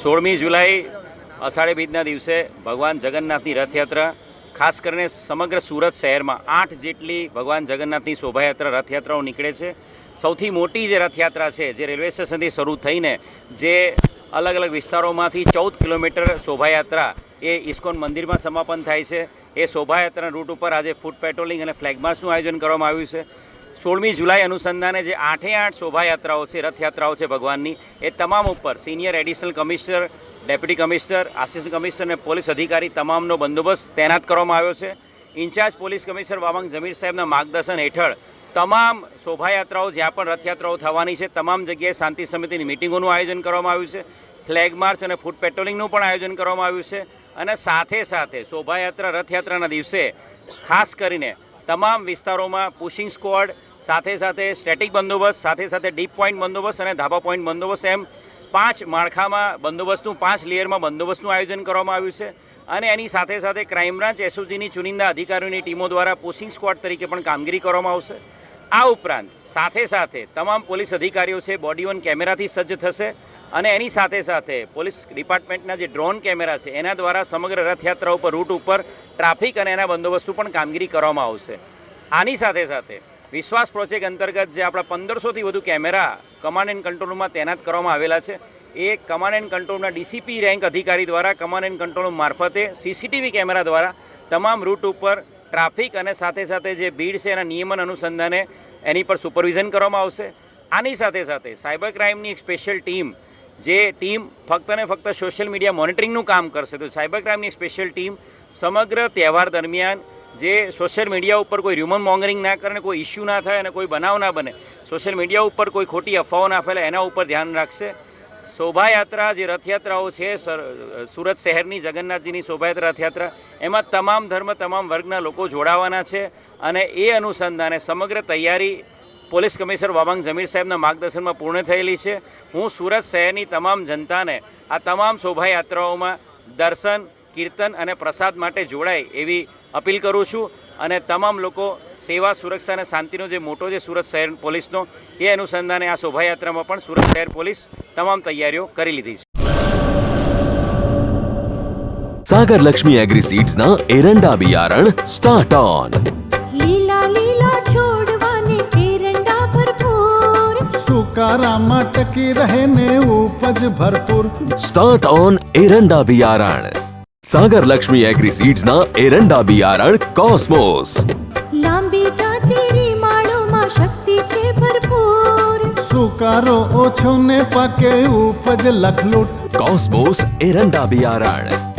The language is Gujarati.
16મી જુલાઈ અષાઢી બીજના દિવસે ભગવાન જગન્નાથની રથયાત્રા ખાસ કરીને સમગ્ર સુરત શહેરમાં 8 જેટલી ભગવાન જગન્નાથની શોભાયાત્રા રથયાત્રાઓ નીકળે છે. સૌથી મોટી જે રથયાત્રા છે જે રેલવે સ્ટેશનથી શરૂ થઈને જે અલગ અલગ વિસ્તારોમાંથી 14 કિલોમીટર શોભાયાત્રા એ ઇસ્કોન મંદિરમાં સમાપન થાય છે. એ શોભાયાત્રાના રૂટ ઉપર આજે ફૂટ પેટ્રોલિંગ અને ફ્લેગ માર્ચનું આયોજન કરવામાં આવ્યું છે. 16મી જુલાઈ અનુસંધાને જે 8 શોભાયાત્રાઓ છે, રથયાત્રાઓ છે ભગવાનની, એ તમામ ઉપર senior additional commissioner, deputy commissioner, assistant commissioner અને પોલીસ અધિકારી તમામનો બંદોબસ્ત તૈનાત કરવામાં આવ્યો છે. ઇન્ચાર્જ પોલીસ કમિશનર વાવાંગ જમીર સાહેબના માર્ગદર્શન હેઠળ તમામ શોભાયાત્રાઓ જ્યાં પણ રથયાત્રાઓ થવાની છે તમામ જગ્યાએ શાંતિ સમિતિની મિટિંગોનું આયોજન કરવામાં આવ્યું છે. ફ્લેગ માર્ચ અને ફૂટ પેટ્રોલિંગનું પણ આયોજન કરવામાં આવ્યું છે. અને સાથે સાથે શોભાયાત્રા રથયાત્રાના દિવસે ખાસ કરીને તમામ વિસ્તારોમાં પુશિંગ સ્ક્વોડ, સાથે સાથે સ્ટેટિક બંદોબસ્ત, સાથે સાથે ડીપ પોઈન્ટ બંદોબસ્ત અને ધાબા પોઈન્ટ બંદોબસ્ત, એમ 5 માળખામાં બંદોબસ્તનું, 5 લેયરમાં બંદોબસ્તનું આયોજન કરવામાં આવ્યું છે. અને એની સાથે સાથે ક્રાઇમ બ્રાન્ચ, એસઓજીની ચુનિંદા અધિકારીઓની ટીમો દ્વારા પુશિંગ સ્ક્વોડ તરીકે પણ કામગીરી કરવામાં આવશે. આ ઉપરાંત સાથે સાથે તમામ પોલીસ અધિકારીઓ છે બોડી ઓન કેમેરાથી સજ્જ થશે. અને એની સાથે સાથે પોલીસ ડિપાર્ટમેન્ટના જે ડ્રોન કેમેરા છે એના દ્વારા સમગ્ર રથયાત્રા ઉપર, રૂટ ઉપર ટ્રાફિક અને એના બંદોબસ્તનું પણ કામગીરી કરવામાં આવશે. આની સાથે સાથે વિશ્વાસ પ્રોજેક્ટ અંતર્ગત જે આપણા 1500થી વધુ કેમેરા કમાન્ડ એન્ડ કંટ્રોલમાં તૈનાત કરવામાં આવેલા છે, એ કમાન્ડ એન્ડ કંટ્રોલના ડીસીપી રેન્ક અધિકારી દ્વારા કમાન્ડ એન્ડ કંટ્રોલ મારફતે સીસીટીવી કેમેરા દ્વારા તમામ રૂટ ઉપર ટ્રાફિક અને સાથે સાથે જે ભીડ છે એના નિયમન અનુસંધાને એની પર સુપરવિઝન કરવામાં આવશે. આની સાથે સાથે સાયબર ક્રાઇમની એક સ્પેશિયલ ટીમ, જે ટીમ ફક્ત ને ફક્ત સોશિયલ મીડિયા મોનિટરિંગનું કામ કરશે. તો સાયબર ક્રાઇમની એક સ્પેશિયલ ટીમ સમગ્ર તહેવાર દરમિયાન જે સોશિયલ મીડિયા ઉપર કોઈ હ્યુમન મોંગરિંગ ના કરે, કોઈ ઇસ્યુ ના થાય અને કોઈ બનાવ ના બને, સોશિયલ મીડિયા ઉપર કોઈ ખોટી અફવાઓ ના ફેલાય, એના ઉપર ધ્યાન રાખશે. શોભાયાત્રા જે રથયાત્રાઓ છે સુરત શહેરની જગન્નાથજીની શોભાયાત્રા રથયાત્રા, એમાં તમામ ધર્મ, તમામ વર્ગના લોકો જોડાવાના છે. અને એ અનુસંધાને સમગ્ર તૈયારી પોલીસ કમિશનર વાવાંગ જમીર સાહેબના માર્ગદર્શનમાં પૂર્ણ થયેલી છે. હું સુરત શહેરની તમામ જનતાને આ તમામ શોભાયાત્રાઓમાં દર્શન, કીર્તન અને પ્રસાદ માટે જોડાય એવી અપીલ કરું છું. અને તમામ લોકો સેવા, સુરક્ષા અને શાંતિનો જે મોટો છે સુરત શહેર પોલીસનો, એ અનુસંધાને આ શોભાયાત્રામાં પણ સુરત શહેર પોલીસ તમામ તૈયારીઓ કરી લીધી છે. સાગર લક્ષ્મી એગ્રી સીડ્સના એરંડા બિયારણ સ્ટાર્ટ ઓન. લીલા લીલા છોડવાને એરંડા ભરપૂર, સુકારામાં ટકી રહે ને ઉપજ ભરપૂર. સ્ટાર્ટ ઓન એરંડા બિયારણ. સાગર લક્ષ્મી એગ્રી સીડ્સના એરંડા બિયારણ કોસ્મોસ. લાંબી જાચેરી માળોમાં શક્તિ છે ભરપૂર, સુકારો ઓછો ને પાકે ઉપજ લખલૂટ. કોસ્મોસ એરંડા બિયારણ.